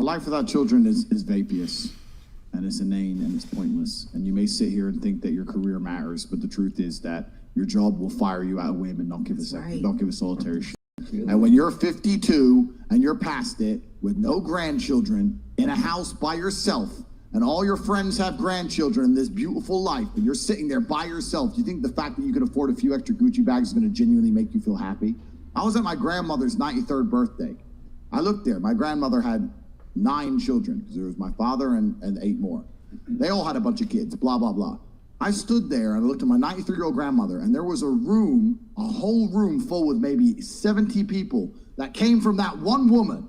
life without children is vaporous, and it's inane, and it's pointless. And you may sit here and think that your career matters, but the truth is that your job will fire you out of whim and don't give a solitary shit. And when you're 52 and you're past it with no grandchildren in a house by yourself, and all your friends have grandchildren in this beautiful life, and you're sitting there by yourself, do you think the fact that you can afford a few extra Gucci bags is going to genuinely make you feel happy? I was at my grandmother's 93rd birthday. I looked there. My grandmother had 9 children, because there was my father and 8 more. They all had a bunch of kids, blah, blah, blah. I stood there and I looked at my 93-year-old grandmother, and there was a whole room full with maybe 70 people that came from that one woman.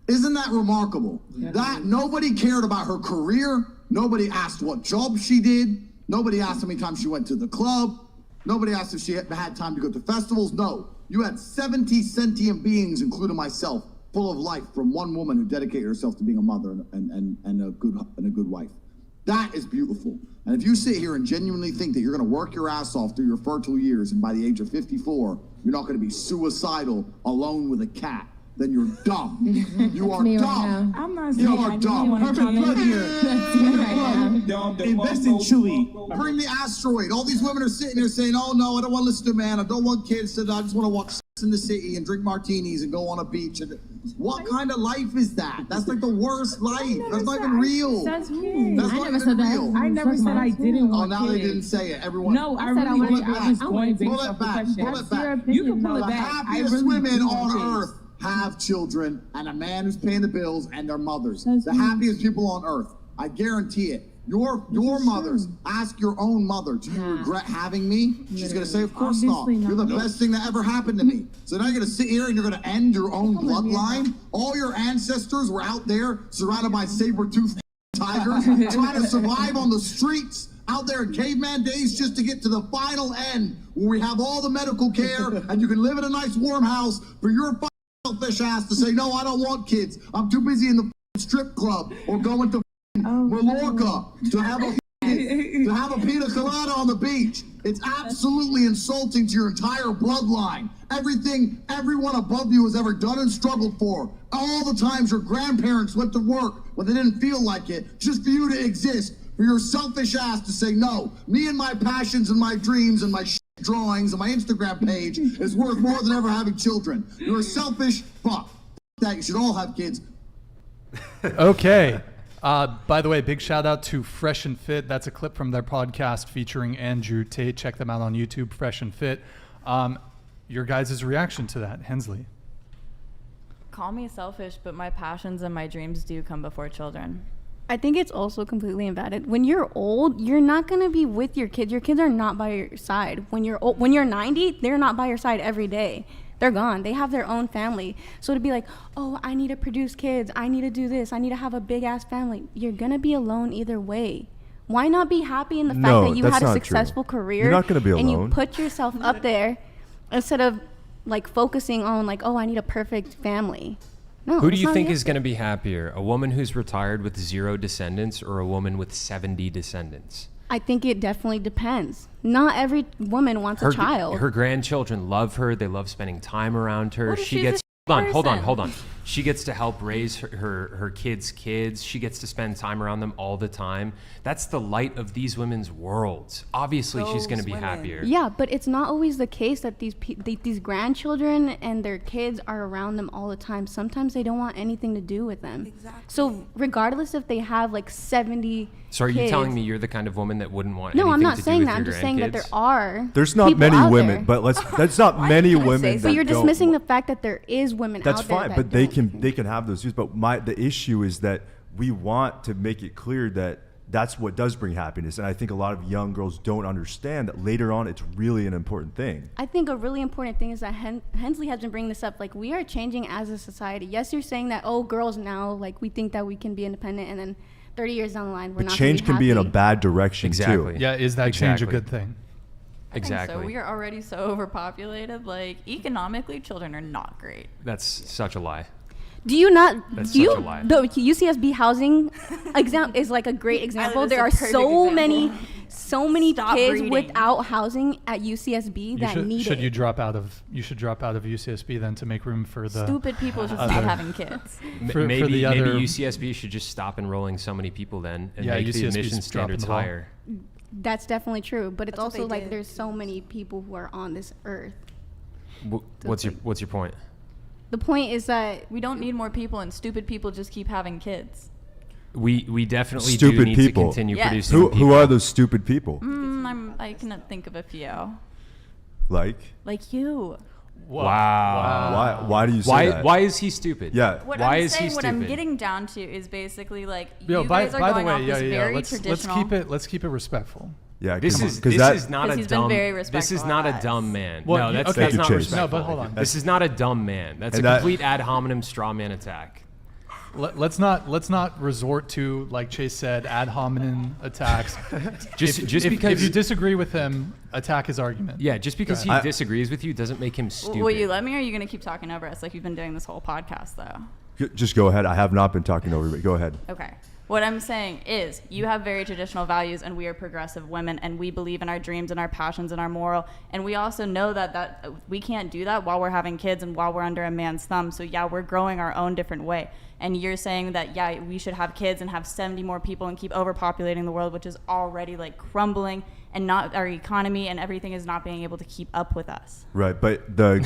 Isn't that remarkable? Yeah. That nobody cared about her career. Nobody asked what job she did. Nobody asked how many times she went to the club. Nobody asked if she had time to go to festivals. No, you had 70 sentient beings, including myself, full of life from one woman who dedicated herself to being a mother and a good wife. That is beautiful. And if you sit here and genuinely think that you're going to work your ass off through your fertile years, and by the age of 54, you're not going to be suicidal alone with a cat, then you're dumb. You are dumb. I'm not saying you are dumb. Perfect plug here. Invest in Chewy. Bring the asteroid. All these women are sitting there saying, "Oh no, I don't want to listen to a man. I don't want kids. I just want to watch Sex in the City and drink martinis and go on a beach." And what kind of life is that? That's like the worst life. That's not even real. That's not even real. I never said I didn't want kids. Oh, now they didn't say it. Everyone. No, I was going based off the question. Pull it back. You can pull it The back. happiest women on earth have children and a man who's paying the bills and their mothers. The happiest people on earth. I guarantee it. Your mothers, ask your own mother, do you regret having me? She's going to say, of course not. You're the best thing that ever happened to me. So now you're going to sit here and you're going to end your own bloodline? All your ancestors were out there surrounded by saber-toothed tigers trying to survive on the streets out there in caveman days just to get to the final end where we have all the medical care and you can live in a nice warm house for your selfish ass to say, no, I don't want kids. I'm too busy in the strip club or going to Mallorca to have a pina colada on the beach. It's absolutely insulting to your entire bloodline. Everything everyone above you has ever done and struggled for. All the times your grandparents went to work when they didn't feel like it, just for you to exist. For your selfish ass to say, no, me and my passions and my dreams and my drawings and my Instagram page is worth more than ever having children. You're a selfish fuck. That you should all have kids. Okay. By the way, big shout out to Fresh and Fit. That's a clip from their podcast featuring Andrew Tate. Check them out on YouTube, Fresh and Fit. Your guys' reaction to that, Hensley? Call me selfish, but my passions and my dreams do come before children. I think it's also completely invalid. When you're old, you're not going to be with your kids. Your kids are not by your side. When you're old, when you're 90, they're not by your side every day. They're gone. They have their own family. So to be like, oh, I need to produce kids. I need to do this. I need to have a big ass family. You're going to be alone either way. Why not be happy in the fact that you had a successful career? You're not going to be alone. And you put yourself up there instead of like focusing on like, oh, I need a perfect family. No, who do you think is going to be happier? A woman who's retired with 0 descendants or a woman with 70 descendants? I think it definitely depends. Not every woman wants a child. Her grandchildren love her. They love spending time around her. She gets hold on. She gets to help raise her kids' kids. She gets to spend time around them all the time. That's the light of these women's worlds. Obviously, she's going to be happier. Yeah, but it's not always the case that these grandchildren and their kids are around them all the time. Sometimes they don't want anything to do with them. Exactly. So regardless if they have like 70 So are you kids, telling me you're the kind of woman that wouldn't want No, anything I'm not to saying do with that. I'm your just saying that there grandkids? are. There's not people many out women, there. but that's not many women. So you're dismissing the fact that there is women That's out there. fine, that but they can have those views. But the issue is that we want to make it clear that that's what does bring happiness. And I think a lot of young girls don't understand that later on it's really an important thing. I think a really important thing is that Hensley has been bringing this up. Like, we are changing as a society. Yes, you're saying that, oh, girls now, like, we think that we can be independent, and then 30 years down the line, we're not change can be in a bad direction Exactly. too. Yeah, is that change a good thing? Exactly. So we are already so overpopulated. Like, economically, children are not great. That's such a lie. Do you not? That's do you, such a lie. The UCSB housing is like a great example. There are so many so many Stop kids breeding. without housing at UCSB that need should it. you drop out of UCSB then to make room for the Stupid people should stop having kids. Maybe the other- UCSB should just stop enrolling so many people then and Yeah, make the UCSB 's admission dropping standards the ball. higher. That's definitely true, but it's That's what also they like did. there's so many people who are on this earth. What's your point? The point is that We don't need more people, and stupid people just keep having kids. We definitely do Stupid need people. to continue Yes. producing Who people. are those stupid people? I cannot think of a few. Like, Like you. Wow. why do you say that? Why is he stupid? Yeah. What Why I'm is he saying, what I'm stupid? getting down to is basically like Yo, you by guys are the going way, off this very let's traditional. let's keep it respectful. Yeah, This come on, is 'cause this that- is not Because a he's been dumb. very This is respectful not of a us. dumb man. Well, no, that's okay. that's Thank you, not Chase. respectful. No, but hold on. This is not a dumb man. That's And a that- complete ad hominem straw man attack. Let's not resort to, like Chase said, ad hominem attacks. Just if because you disagree with him, attack his argument. yeah, just because he I- disagrees with you doesn't make him stupid. Will you let me, or are you going to keep talking over us like you've been doing this whole podcast, though? Just go ahead. I have not been talking over you. Go ahead. Okay. What I'm saying is, you have very traditional values, and we are progressive women, and we believe in our dreams and our passions and our moral. And we also know that we can't do that while we're having kids and while we're under a man's thumb. So yeah, we're growing our own different way. And you're saying that yeah, we should have kids and have 70 more people and keep overpopulating the world, which is already like crumbling, and not our economy and everything is not being able to keep up with us. Right, but that's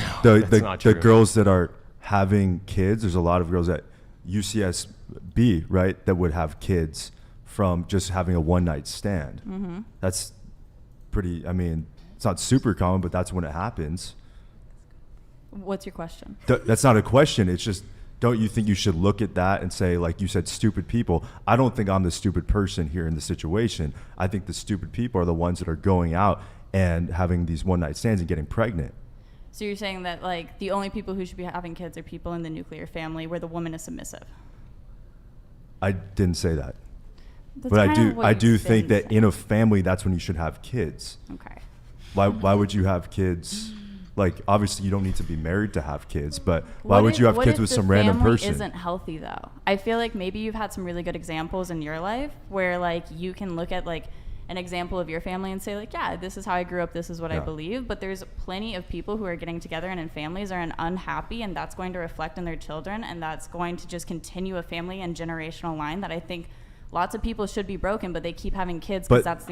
not the true. girls that are having kids, there's a lot of girls at UCSB, right, that would have kids from just having a one night stand. Mm-hmm. That's pretty. I mean, it's not super common, but that's when it happens. What's your question? That's not a question. It's just, don't you think you should look at that and say, like you said, stupid people? I don't think I'm the stupid person here in the situation. I think the stupid people are the ones that are going out and having these one night stands and getting pregnant. So you're saying that like the only people who should be having kids are people in the nuclear family where the woman is submissive. I didn't say that. That's But kind of what I do you've think been that in a family, that's when you should have kids. saying. Okay. Why would you have kids? Like, obviously, you don't need to be married to have kids, but why would you have what kids if with the some random family person? Isn't healthy though. I feel like maybe you've had some really good examples in your life where like you can look at like an example of your family and say like, yeah, this is how I grew up, this is what I Yeah. believe. But there's plenty of people who are getting together and in families are unhappy, and that's going to reflect in their children, and that's going to just continue a family and generational line that I think lots of people should be broken, but they keep having kids because But- that's the